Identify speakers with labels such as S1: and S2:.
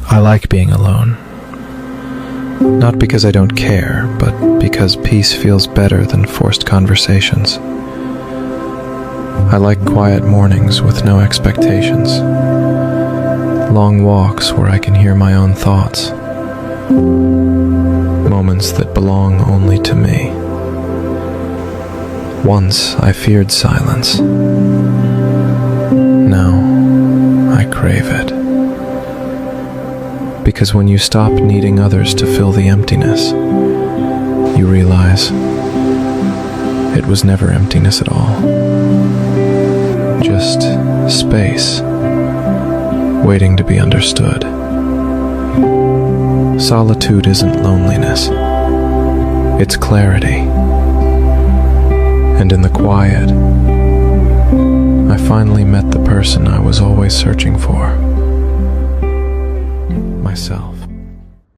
S1: I like being alone. Not because I don't care, but because peace feels better than forced conversations. I like quiet mornings with no expectations. Long walks where I can hear my own thoughts. Moments that belong only to me. Once I feared silence. Now I crave it. Because when you stop needing others to fill the emptiness, you realize it was never emptiness at all. Just space, waiting to be understood. Solitude isn't loneliness, it's clarity. And in the quiet, I finally met the person I was always searching for. Myself.